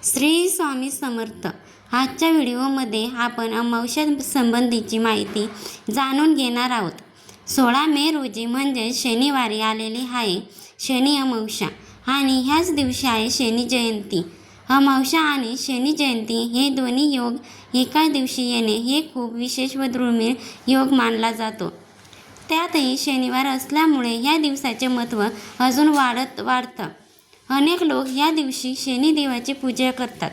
श्री स्वामी समर्थ. आजच्या व्हिडिओमध्ये आपण अमावस्या संबंधीची माहिती जाणून घेणार आहोत. 16 मे रोजी म्हणजे शनिवारी आलेली आहे शनी अमावस्या आणि ह्याच दिवशी आहे शनी जयंती. अमावस्या आणि शनी जयंती हे दोन्ही योग एकाच दिवशी येणे हे खूप विशेष व दुर्मिळ योग मानला जातो. त्यातही शनिवार असल्यामुळे या दिवसाचे महत्त्व अजून वाढतं. अनेक लोक या दिवशी शनिदेवाची पूजा करतात,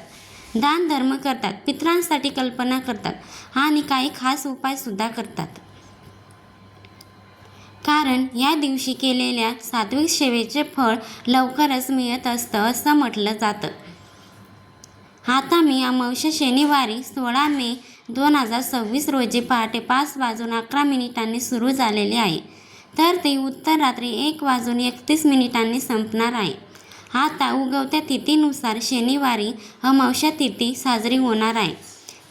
दान धर्म करतात, पितरांसाठी कल्पना करतात आणि काही खास उपायसुद्धा करतात. कारण या दिवशी केलेल्या सात्विक सेवेचे फळ लवकरच मिळत असतं असं म्हटलं जातं. आता मी अमावस्या शनिवारी 16 मे 2026 रोजी पहाटे 5:11 सुरू झालेले आहे, तर ते उत्तर रात्री 1:31 संपणार आहे. आता उगवत्या तिथीनुसार शनिवारी अमावस्या तिथी साजरी होणार आहे.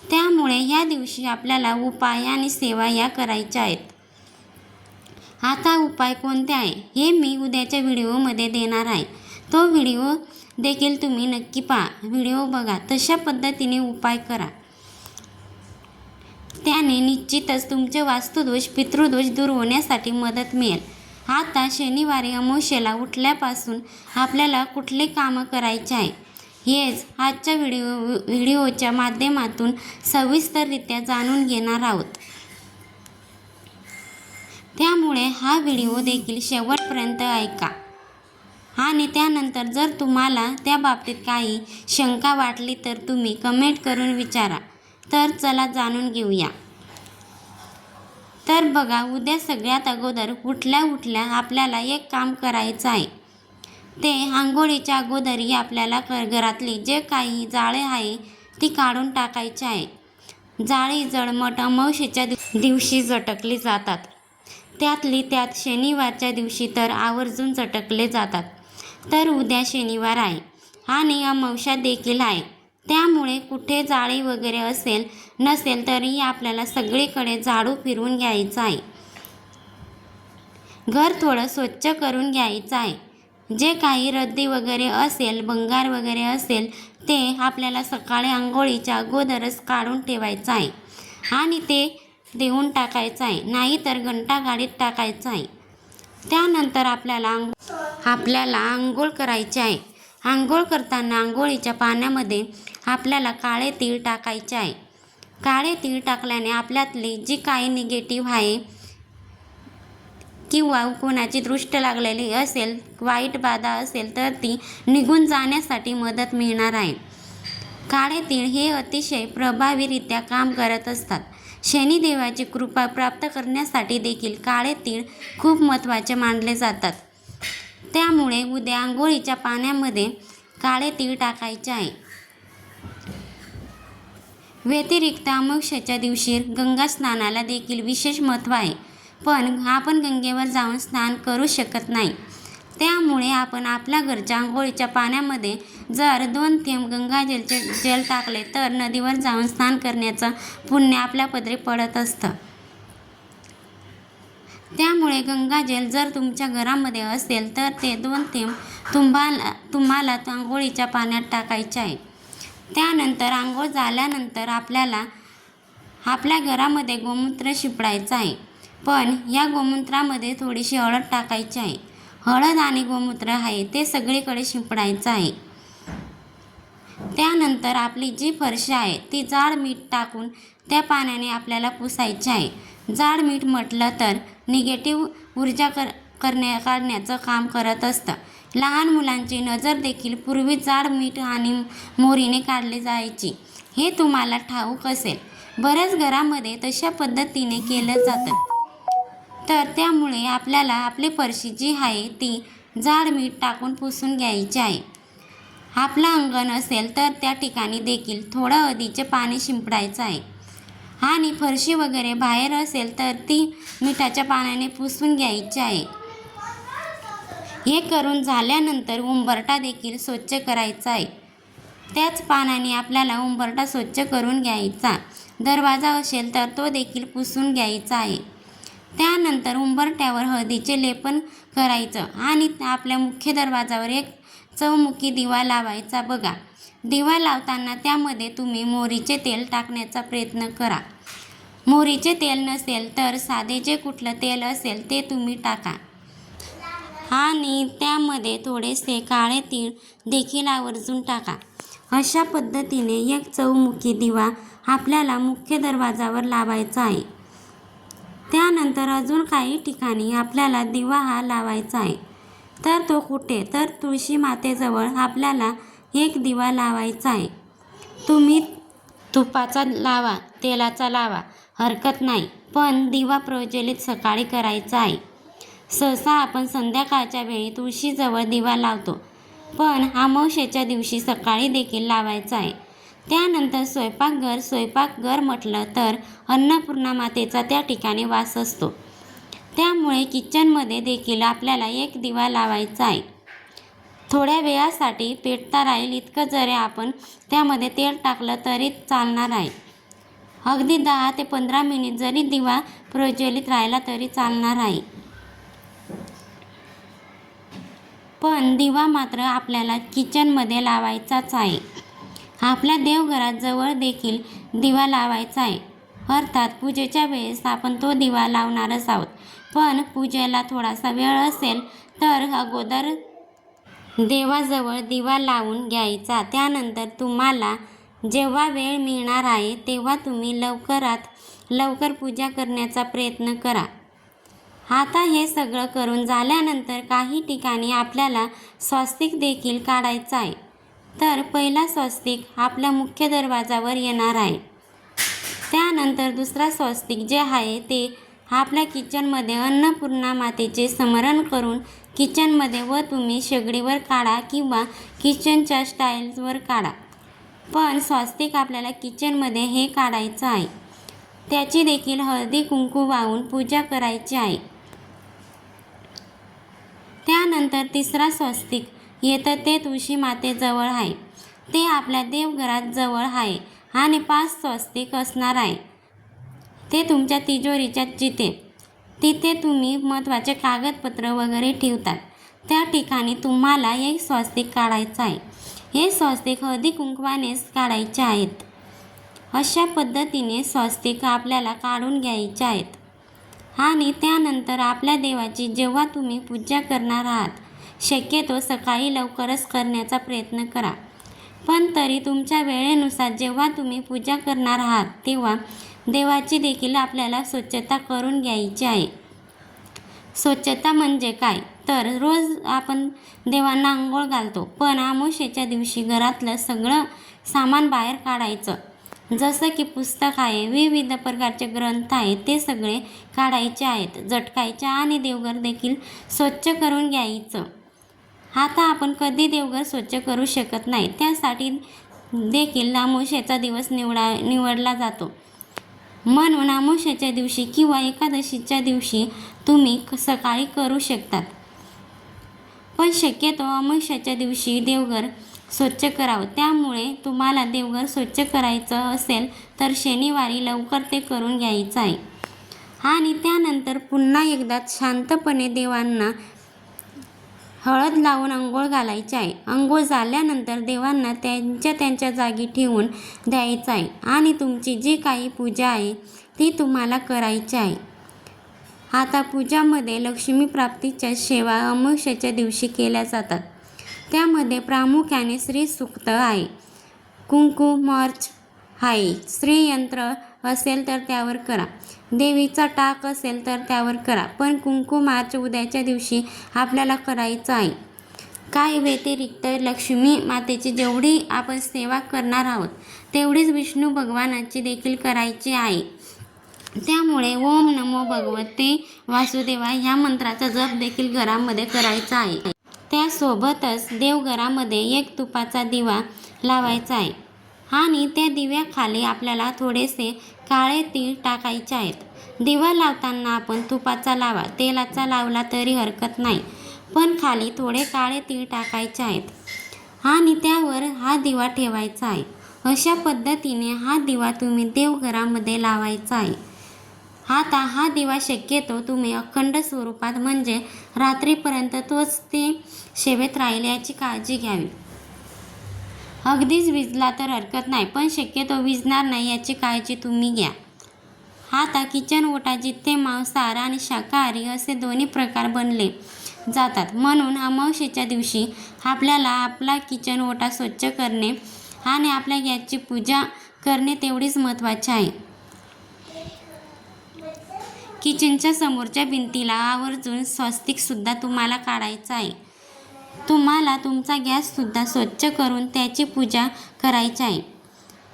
त्यामुळे ह्या दिवशी आपल्याला उपाय आणि सेवा या करायच्या आहेत. आता उपाय कोणते आहे हे मी उद्याच्या व्हिडिओमध्ये देणार आहे. तो व्हिडिओ देखील तुम्ही नक्की पहा. व्हिडिओ बघा, तशा पद्धतीने उपाय करा. त्याने निश्चितच तुमचे वास्तुदोष, पितृदोष दूर होण्यासाठी मदत मिळेल. आता शनिवारी अमावस्येला उठल्यापासून आपल्याला कुठले कामं करायचे आहे हेच आजच्या व्हिडिओच्या माध्यमातून सविस्तररित्या जाणून घेणार आहोत. त्यामुळे हा व्हिडिओ देखील शेवटपर्यंत ऐका आणि त्यानंतर जर तुम्हाला त्या बाबतीत काही शंका वाटली तर तुम्ही कमेंट करून विचारा. तर चला जाणून घेऊया. तर बघा, उद्या सगळ्यात अगोदर उठल्या आपल्याला एक काम करायचं आहे. ते आंघोळीच्या अगोदरही आपल्याला घरातली जे काही जाळे आहे ती काढून टाकायची आहे. जाळी जळमट अमावस्येच्या दिवशी झटकली जातात. त्यातली त्यात शनिवारच्या दिवशी तर आवर्जून झटकले जातात. तर उद्या शनिवार आहे आणि अमावस्या देखील आहे. त्यामुळे कुठे जाळी वगैरे असेल नसेल तरीही आपल्याला सगळीकडे झाडू फिरवून घ्यायचं आहे. घर थोडं स्वच्छ करून घ्यायचं आहे. जे काही रद्दी वगैरे असेल, भंगार वगैरे असेल ते आपल्याला सकाळी आंघोळीच्या अगोदरच काढून ठेवायचं आहे आणि ते देऊन टाकायचं आहे, नाहीतर घंटागाडीत टाकायचं आहे. त्यानंतर आपल्याला आंघोळ करायची आहे. आंघोळ करताना आंघोळीच्या पाण्यामध्ये आपल्याला काळे तीळ टाकायचे आहे. काळे तीळ टाकल्याने आपल्यातली जी काही निगेटिव्ह आहे किंवा कोणाची दृष्ट लागलेली असेल, वाईट बाधा असेल तर ती निघून जाण्यासाठी मदत मिळणार आहे. काळे तीळ हे अतिशय प्रभावीरित्या काम करत असतात. शनिदेवाची कृपा प्राप्त करण्यासाठी देखील काळे तीळ खूप महत्त्वाचे मानले जातात. त्यामुळे उद्या आंघोळीच्या पाण्यामध्ये काळे तीळ टाकायचे आहे. व्यतिरिक्त अमावस्येच्या दिवशी गंगा स्नानाला देखील विशेष महत्त्व आहे. पण आपण गंगेवर जाऊन स्नान करू शकत नाही. त्यामुळे आपण आपल्या घरच्या आंघोळीच्या पाण्यामध्ये जर 2 थेंब गंगाजलचे जल टाकले तर नदीवर जाऊन स्नान करण्याचं पुण्य आपल्या पदरी पडत असतं. त्यामुळे गंगाजल जर तुमच्या घरामध्ये असेल तर ते 2 थेंब तुम्हाला आंघोळीच्या पाण्यात टाकायचे आहे. त्यानंतर आंघोळ झाल्यानंतर आपल्याला आपल्या घरामध्ये गोमूत्र शिंपडायचं आहे. पण या गोमूत्रामध्ये थोडीशी हळद टाकायची आहे. हळद आणि गोमूत्र आहे ते सगळीकडे शिंपडायचं आहे. त्यानंतर आपली जी फरशी आहे ती जाड मीठ टाकून त्या पाण्याने आपल्याला पुसायची आहे. जाड मीठ म्हटलं तर निगेटिव्ह ऊर्जा काढण्याचं काम करत असतं. लहान मुलांची नजर देखील पूर्वी जाड मीठ आणि मोरीने काढली जायची हे तुम्हाला ठाऊक असेल. बऱ्याच घरामध्ये तशा पद्धतीने केलं जातं. तर त्यामुळे आपल्याला आपली फरशी जी आहे ती जाड मीठ टाकून पुसून घ्यायची आहे. आपलं अंगण असेल तर त्या ठिकाणी देखील थोडं हळदीचे पाणी शिंपडायचं आहे आणि फरशी वगैरे बाहेर असेल तर ती मिठाच्या पाण्याने पुसून घ्यायची आहे. हे करून झाल्यानंतर उंबरठा देखील स्वच्छ करायचा आहे. त्याच पाण्याने आपल्याला उंबरठा स्वच्छ करून घ्यायचा. दरवाजा असेल तर तो देखील पुसून घ्यायचा आहे. त्यानंतर उंबरठ्यावर हळदीचे लेपन करायचं आणि आपल्या मुख्य दरवाजावर एक चौमुखी दिवा लावायचा बघा. दिवा लावताना त्यामध्ये तुम्ही मोहरीचे तेल टाकण्याचा प्रयत्न करा. मोहरीचे तेल नसेल तर साधे जे कुठलं तेल असेल ते तुम्ही टाका आणि त्यामध्ये थोडेसे काळे तीळ देखील आवर्जून टाका. अशा पद्धतीने एक चौमुखी दिवा आपल्याला मुख्य दरवाजावर लावायचा आहे. त्यानंतर अजून काही ठिकाणी आपल्याला दिवा हा लावायचा आहे. तर तो कुठे? तर तुळशी मातेजवळ आपल्याला एक दिवा लावायचा आहे. तुम्ही तुपाचा लावा, तेलाचा लावा, हरकत नाही, पण दिवा प्रज्वलित सकाळी करायचा आहे. सहसा आपण संध्याकाळच्या वेळी तुळशीजवळ दिवा लावतो, पण अमावस्येच्या दिवशी सकाळी देखील लावायचा आहे. त्यानंतर स्वयंपाकघर म्हटलं तर अन्नपूर्णा मातेचा त्या ठिकाणी वास असतो. त्यामुळे किचनमध्ये देखील आपल्याला एक दिवा लावायचा आहे. थोड्या वेळासाठी पेटता राहील इतकं जरी आपण त्यामध्ये तेल टाकलं तरी चालणार आहे. अगदी 10 ते 15 मिनिट जरी दिवा प्रज्वलित राहिला तरी चालणार आहे. पण दिवा मात्र आपल्याला किचनमध्ये लावायचाच आहे. आपल्या देवघरात जवळ देखील दिवा लावायचा आहे. अर्थात पूजेच्या वेळेस आपण तो दिवा लावणारच आहोत. पण पूजेला थोडासा वेळ असेल तर अगोदर देवाजवळ दिवा लावून घ्यायचा. त्यानंतर तुम्हाला जेव्हा वेळ मिळणार आहे तेव्हा तुम्ही लवकरात लवकर पूजा करण्याचा प्रयत्न करा. आता हे सगळं करून झाल्यानंतर काही ठिकाणी आपल्याला स्वस्तिक देखील काढायचं आहे. तर पहिला स्वस्तिक आपल्या मुख्य दरवाजावर येणार आहे. त्यानंतर दुसरा स्वस्तिक जे आहे ते आपल्या किचनमध्ये अन्नपूर्णा मातेचे स्मरण करून किचनमध्ये व तुम्ही शेगडीवर काढा किंवा किचनच्या स्टाईल्सवर काढा. पण स्वस्तिक आपल्याला किचनमध्ये हे काढायचं आहे. त्याची देखील हळदी कुंकू वाहून पूजा करायची आहे. त्यानंतर तिसरा स्वस्तिक येतं ते तुळशी मातेजवळ आहे. ते आपल्या देवघरात जवळ आहे आणि 5 स्वस्तिक असणार आहे. ते तुमच्या तिजोरीच्या तिथे तुम्ही महत्त्वाचे कागदपत्र वगैरे ठेवतात त्या ठिकाणी तुम्हाला एक स्वस्तिक काढायचं आहे. हे स्वस्तिक हळदी कुंकवानेच काढायचे आहेत. अशा पद्धतीने स्वस्तिक आपल्याला काढून घ्यायचे आहेत. आणि त्यानंतर आपल्या देवाची जेव्हा तुम्ही पूजा करणार आहात, शक्यतो सकाळी लवकरच करण्याचा प्रयत्न करा. पण तरी तुमच्या वेळेनुसार जेव्हा तुम्ही पूजा करणार आहात तेव्हा देवाची देखील आपल्याला स्वच्छता करून घ्यायची आहे. स्वच्छता म्हणजे काय? तर रोज आपण देवांना अंघोळ घालतो, पण अमावस्येच्या दिवशी घरातलं सगळं सामान बाहेर काढायचं. जसं की पुस्तक आहे, विविध प्रकारचे ग्रंथ आहेत, ते सगळे काढायचे आहेत, झटकायचे आणि देवघर देखील स्वच्छ करून घ्यायचं. आता आपण कधी देवघर स्वच्छ करू शकत नाही, त्यासाठी देखील अमावस्येचा दिवस निवडला जातो. म्हणून अमावस्येच्या दिवशी किंवा एकादशीच्या दिवशी तुम्ही सकाळी करू शकतात. पण शक्यतो अमावस्येच्या दिवशी देवघर स्वच्छ करावं. त्यामुळे तुम्हाला देवघर स्वच्छ करायचं असेल तर शनिवारी लवकर ते करून घ्यायचं आहे. आणि त्यानंतर पुन्हा एकदा शांतपणे देवांना हळद लावून अंघोळ घालायची आहे. अंघोळ झाल्यानंतर देवांना त्यांच्या जागी ठेवून द्यायचं आहे आणि तुमची जी काही पूजा आहे ती तुम्हाला करायची आहे. आता पूजामध्ये लक्ष्मी प्राप्तीच्या सेवा अमावस्येच्या दिवशी केल्या जातात. त्यामध्ये प्रामुख्याने श्रीसूक्त आहे, कुंकुमार्च आहे, श्रीयंत्र असेल तर त्यावर करा, देवीचा टाक असेल तर त्यावर करा. पण कुंकुमार्च उद्याच्या दिवशी आपल्याला करायचं आहे. काय व्यतिरिक्त लक्ष्मी मातेची जेवढी आपण सेवा करणार आहोत तेवढीच विष्णू भगवानाची देखील करायची आहे. त्यामुळे ओम नमो भगवते वासुदेवा ह्या मंत्राचा जप देखील घरामध्ये करायचा आहे. त्यासोबतच देवघरामध्ये एक तुपाचा दिवा लावायचा आहे आणि त्या दिव्याखाली आपल्याला थोडेसे काळे तीळ टाकायचे आहेत. दिवा लावताना आपण तुपाचा लावा, तेलाचा लावला तरी हरकत नाही, पण खाली थोडे काळे तीळ टाकायचे आहेत आणि त्यावर हा दिवा ठेवायचा आहे. अशा पद्धतीने हा दिवा तुम्ही देवघरामध्ये लावायचा आहे. आता हा दिवा शक्यतो तुम्ही अखंड स्वरूपात म्हणजे रात्रीपर्यंत तोच ते सेवेत राहील याची काळजी घ्यावी. अगदीच विझला तर हरकत नाही, पण शक्यतो विझणार नाही याची काळजी तुम्ही घ्या. आता किचन ओटा जिथे मांसाहार आणि शाकाहारी असे दोन्ही प्रकार बनले जातात, म्हणून अमावस्येच्या दिवशी आपल्याला आपला किचन ओटा स्वच्छ करणे आणि आपल्या गॅसची पूजा करणे तेवढीच महत्त्वाचे आहे. किचनच्या समोरच्या भिंतीला आवर्जून स्वस्तिकसुद्धा तुम्हाला काढायचं आहे. तुम्हाला तुमचा गॅससुद्धा स्वच्छ करून त्याची पूजा करायची आहे,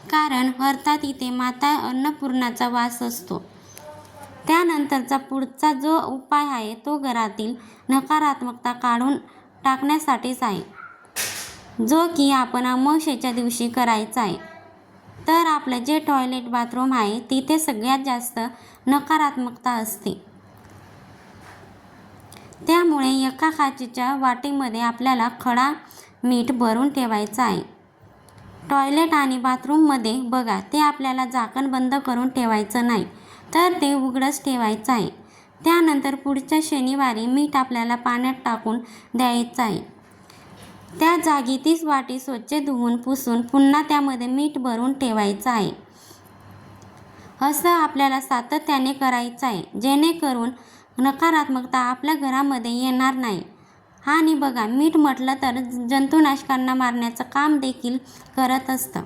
कारण अर्थात इथे माता अन्नपूर्णाचा वास असतो. त्यानंतरचा पुढचा जो उपाय आहे तो घरातील नकारात्मकता काढून टाकण्यासाठीच आहे, जो की आपण अमावस्येच्या दिवशी करायचा आहे. तर आपलं जे टॉयलेट बाथरूम आहे तिथे सगळ्यात जास्त नकारात्मकता असते. त्यामुळे एका काचेच्या वाटीमध्ये आपल्याला खडा मीठ भरून ठेवायचं आहे. टॉयलेट आणि बाथरूममध्ये बघा, ते आपल्याला झाकण बंद करून ठेवायचं नाही, तर ते उघडंच ठेवायचं आहे. त्यानंतर पुढच्या शनिवारी मीठ आपल्याला पाण्यात टाकून द्यायचं आहे. त्या जागी तीच वाटी स्वच्छ धुवून पुसून पुन्हा त्यामध्ये मीठ भरून ठेवायचं आहे. असं आपल्याला सातत्याने करायचं आहे, जेणेकरून नकारात्मकता आपल्या घरामध्ये येणार नाही. आणि बघा, मीठ म्हटलं तर जंतुनाशकांना मारण्याचं काम देखील करत असतं.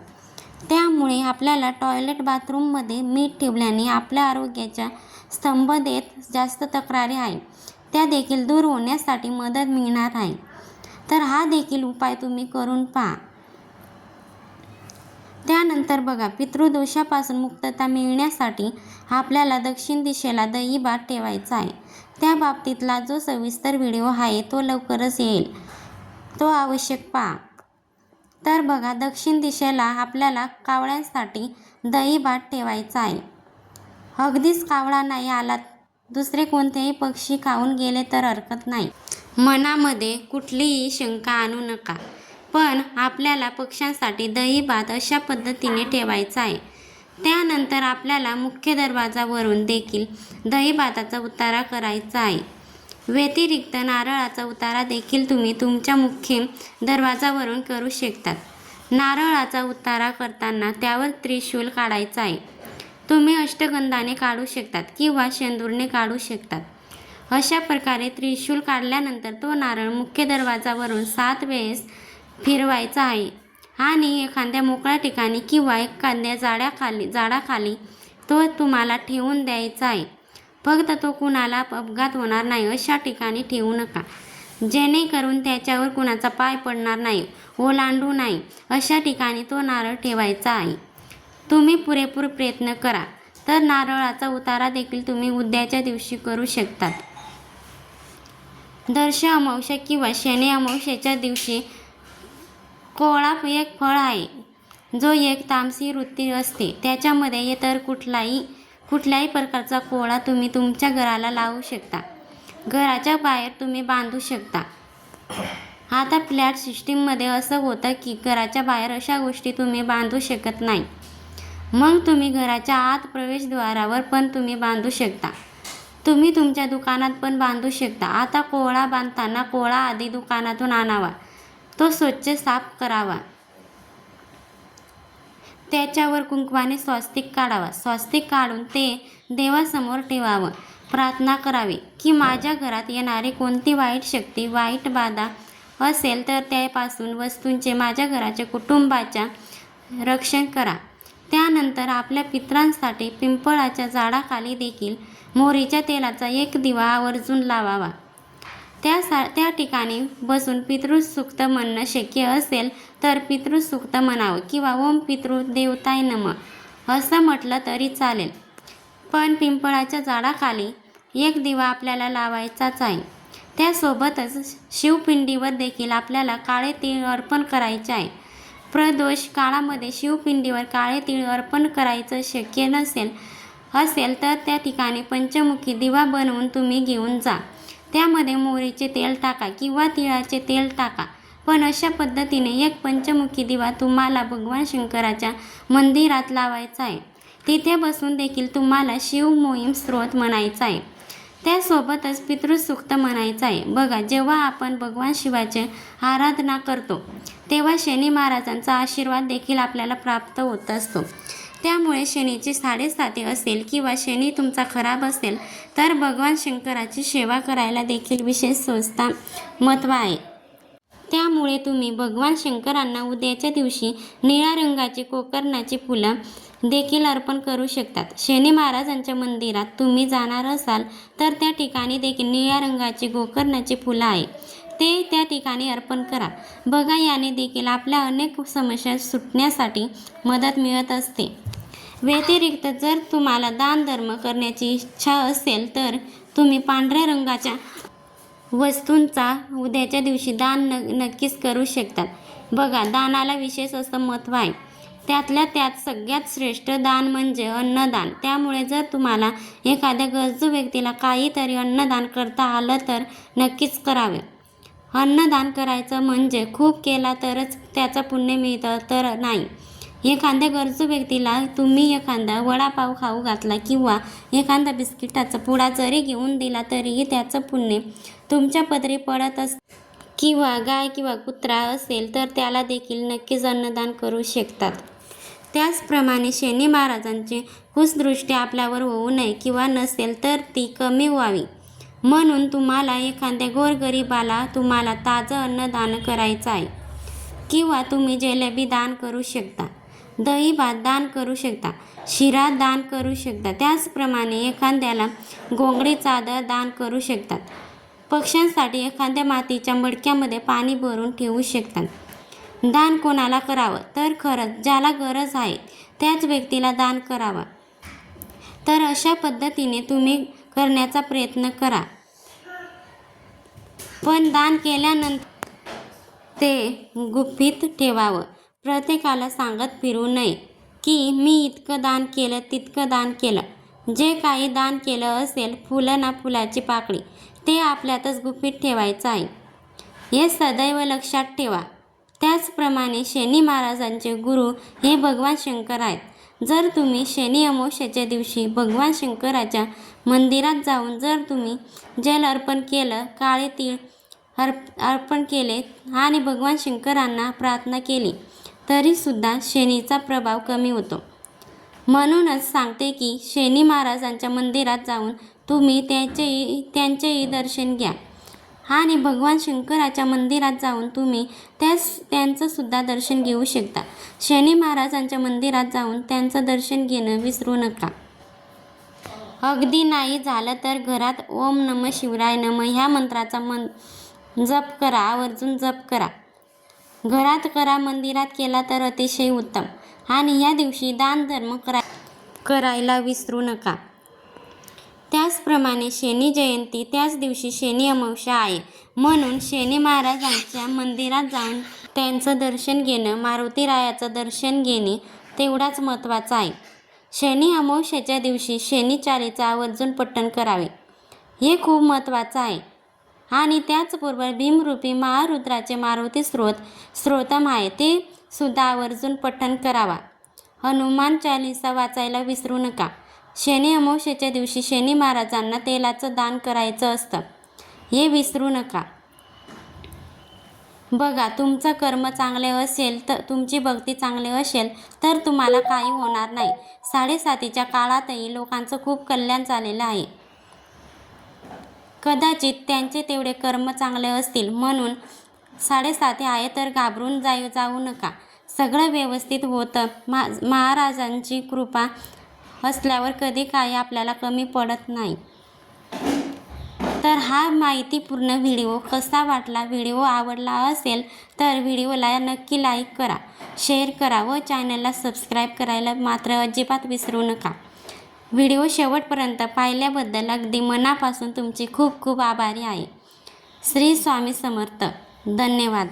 त्यामुळे आपल्याला टॉयलेट बाथरूममध्ये मीठ ठेवल्याने आपल्या आरोग्याच्या संबंधित जास्त तक्रारी आहे त्या देखील दूर होण्यासाठी मदत मिळणार आहे. तर हा देखील उपाय तुम्ही करून पहा. त्यानंतर बघा, पितृदोषापासून मुक्तता मिळण्यासाठी आपल्याला दक्षिण दिशेला दही भात ठेवायचा आहे. त्या बाबतीतला जो सविस्तर व्हिडिओ आहे तो लवकरच येईल, तो आवश्यक पहा. तर बघा, दक्षिण दिशेला आपल्याला कावळ्यांसाठी दही भात ठेवायचा आहे. अगदीच कावळा नाही आला, दुसरे कोणतेही पक्षी खाऊन गेले तर हरकत नाही. मनामध्ये कुठलीही शंका आणू नका, पण आपल्याला पक्ष्यांसाठी दही भात अशा पद्धतीने ठेवायचा आहे. त्यानंतर आपल्याला मुख्य दरवाजावरून देखील दही भाताचा उतारा करायचा आहे. व्यतिरिक्त नारळाचा उतारा देखील तुम्ही तुमच्या मुख्य दरवाजावरून करू शकतात. नारळाचा उतारा करताना त्यावर त्रिशूल काढायचा आहे. तुम्ही अष्टगंधाने काढू शकतात किंवा शेंदूरने काढू शकतात. अशा प्रकारे त्रिशूल काढल्यानंतर तो नारळ मुख्य दरवाजावरून 7 वेळेस फिरवायचा आहे आणि एखाद्या मोकळ्या ठिकाणी किंवा एखाद्या झाडाखाली तो तुम्हाला ठेवून द्यायचा आहे. फक्त तो कुणाला अपघात होणार नाही अशा ठिकाणी ठेवू नका, जेणेकरून त्याच्यावर कुणाचा पाय पडणार नाही, ओलांडू नाही अशा ठिकाणी तो नारळ ठेवायचा आहे. तुम्ही पुरेपूर प्रयत्न करा तर नारळाचा उतारा देखील तुम्ही उद्याच्या दिवशी करू शकतात. दर्श अमावस्या किंवा शनी अमावस्येच्या दिवशी कोहळा एक फळ आहे, जो एक तामसी वृत्ती असते. त्याच्यामध्ये इतर कुठल्याही प्रकारचा कोहळा तुम्ही तुमच्या घराला लावू शकता. घराच्या बाहेर तुम्ही बांधू शकता. आता फ्लॅट सिस्टीममध्ये असं होतं की घराच्या बाहेर अशा गोष्टी तुम्ही बांधू शकत नाही, मग तुम्ही घराच्या आत प्रवेशद्वारावर पण तुम्ही बांधू शकता. तुम्ही तुमच्या दुकानात पण बांधू शकता. आता कोहळा बांधताना कोहळा आधी दुकानातून आणावा, तो स्वच्छ साफ करावा, त्याच्यावर कुंकवाने स्वस्तिक काढावा. स्वस्तिक काढून ते देवासमोर ठेवावं. प्रार्थना करावी की माझ्या घरात येणारी कोणती वाईट शक्ती, वाईट बाधा असेल तर त्यापासून वस्तूंचे, माझ्या घराच्या कुटुंबाच्या रक्षण करा. त्यानंतर आपल्या पितरांसाठी पिंपळाच्या झाडाखाली देखील मोहरीच्या तेलाचा एक दिवा आवर्जून लावावा. त्या ठिकाणी बसून पितृसूक्त म्हणणं शक्य असेल तर पितृसूक्त म्हणावं किंवा ओम पितृदेवताय नमः असं म्हटलं तरी चालेल. पण पिंपळाच्या झाडाखाली एक दिवा आपल्याला लावायचाच आहे. त्यासोबतच शिवपिंडीवर देखील आपल्याला काळे तीळ अर्पण करायचे आहे. प्रदोष काळामध्ये शिवपिंडीवर काळे तीळ अर्पण करायचं शक्य असेल तर त्या ठिकाणी पंचमुखी दिवा बनवून तुम्ही घेऊन जा. त्यामध्ये मोहरीचे तेल टाका किंवा तिळाचे तेल टाका, पण अशा पद्धतीने एक पंचमुखी दिवा तुम्हाला भगवान शंकराच्या मंदिरात लावायचा आहे. तिथे बसून देखील तुम्हाला शिव मोहीम स्तोत्र म्हणायचा आहे. त्यासोबतच पितृसूक्त म्हणायचं आहे. बघा, जेव्हा आपण भगवान शिवाची आराधना करतो तेव्हा शनी महाराजांचा आशीर्वाद देखील आपल्याला प्राप्त होत असतो. त्यामुळे शनीची 7.5 असेल किंवा शनी तुमचा खराब असेल तर भगवान शंकराची सेवा करायला देखील विशेष महत्त्व आहे. त्यामुळे तुम्ही भगवान शंकरांना उद्याच्या दिवशी निळ्या रंगाची गोकर्णाची फुलं देखील अर्पण करू शकतात. शनी महाराजांच्या मंदिरात तुम्ही जाणार असाल तर त्या ठिकाणी देखील निळ्या रंगाची गोकर्णाची फुलं आहे ते त्या ठिकाणी अर्पण करा. बघा, याने देखील आपल्या अनेक समस्या सुटण्यासाठी मदत मिळत असते. व्यतिरिक्त जर तुम्हाला दानधर्म करण्याची इच्छा असेल तर तुम्ही पांढऱ्या रंगाच्या वस्तूंचा उद्याच्या दिवशी दान नक्कीच करू शकतात. बघा, दानाला विशेष असं महत्त्व आहे. त्यातल्या त्यात सगळ्यात श्रेष्ठ दान म्हणजे अन्नदान. त्यामुळे जर तुम्हाला एखाद्या गरजू व्यक्तीला काहीतरी अन्नदान करता आलं तर नक्कीच करावे. अन्नदान करायचं म्हणजे खूप केला तरच त्याचं पुण्य मिळतं तर नाही. एखाद्या गरजू व्यक्तीला तुम्ही एखादा वडापाव खाऊ घातला किंवा एखादा बिस्किटाचा पुडा जरी घेऊन दिला तरीही त्याचं पुण्य तुमच्या पदरी पडत असते. किंवा गाय किंवा कुत्रा असेल तर त्याला देखील नक्कीच अन्नदान करू शकतात. त्याचप्रमाणे शनी महाराजांची कुदृष्टी आपल्यावर होऊ नये किंवा नसेल तर ती कमी व्हावी म्हणून तुम्हाला एखाद्या गोरगरिबाला तुम्हाला ताजं अन्नदान करायचं आहे. किंवा तुम्ही जिलेबी दान करू शकता, दही भात दान करू शकता, शिरा दान करू शकता. त्याचप्रमाणे एखाद्याला गोंगडी चादर दान करू शकतात. पक्ष्यांसाठी एखाद्या मातीच्या मडक्यामध्ये पाणी भरून ठेवू शकतात. दान कोणाला करावं तर खरंच ज्याला गरज आहे त्याच व्यक्तीला दान करावा. तर अशा पद्धतीने तुम्ही करण्याचा प्रयत्न करा. पण दान केल्यानंतर ते गुपित ठेवावं. प्रत्येकाला सांगत फिरू नये की मी इतकं दान केलं तितकं दान केलं. जे काही दान केलं असेल, फुलं ना फुलाची पाकळी, ते आपल्यातच गुपित ठेवायचं आहे. हे सदैव लक्षात ठेवा. त्याचप्रमाणे शनी महाराजांचे गुरु हे भगवान शंकर आहेत. जर तुम्ही शनी अमावस्येच्या दिवशी भगवान शंकराच्या मंदिरात जाऊन जर तुम्ही जल अर्पण केलं, काळे तीळ अर्पण केले आणि भगवान शंकरांना प्रार्थना केली तरीसुद्धा शनीचा प्रभाव कमी होतो. म्हणूनच सांगते की शनी महाराजांच्या मंदिरात जाऊन तुम्ही त्यांचेही दर्शन घ्या आणि भगवान शंकराच्या मंदिरात जाऊन तुम्ही त्यांचंसुद्धा दर्शन घेऊ शकता. शनी महाराजांच्या मंदिरात जाऊन त्यांचं दर्शन घेणं विसरू नका. अगदी नाही झालं तर घरात ओम नमः शिवाय नमः ह्या मंत्राचा जप करा, आवर्जून जप करा. घरात करा, मंदिरात केला तर अतिशय उत्तम. आणि या दिवशी दानधर्म करायला विसरू नका. त्याचप्रमाणे शनी जयंती त्याच दिवशी शनी अमावस्या आहे म्हणून शनी महाराजांच्या मंदिरात जाऊन त्यांचं दर्शन घेणं, मारुतीरायाचं दर्शन घेणे तेवढाच महत्त्वाचं आहे. शनी अमावस्येच्या दिवशी शनी चालीचं आवर्जून पठण करावे, हे खूप महत्त्वाचं आहे. आणि त्याचबरोबर भीमरूपी महारुद्राचे मारुती स्तोत्रम आहे, ते सुद्धा आवर्जून पठण करावा. हनुमान चालीसा वाचायला विसरू नका. शनी अमावस्येच्या दिवशी शनी महाराजांना तेलाचं दान करायचं असतं, हे विसरू नका. बघा, तुमचं कर्म चांगले असेल तर तुमची भक्ती चांगली असेल तर तुम्हाला काही होणार नाही. 7.5च्या काळातही लोकांचं खूप कल्याण झालेलं आहे. कदाचित त्यांचे तेवढे कर्म चांगले असतील म्हणून 7.5 आहे तर घाबरून जाऊ नका. सगळं व्यवस्थित होतं. महाराजांची कृपा असल्यावर कधी काही आपल्याला कमी पडत नाही. तर हा माहितीपूर्ण व्हिडिओ कसा वाटला? व्हिडिओ आवडला असेल तर व्हिडिओला नक्की लाईक करा, शेअर करा व चॅनलला सबस्क्राईब करायला मात्र अजिबात विसरू नका. व्हिडिओ शेवटपर्यंत पाहिल्याबद्दल अगदी मनापासून तुमची खूप खूप आभारी आहे. श्री स्वामी समर्थ. धन्यवाद.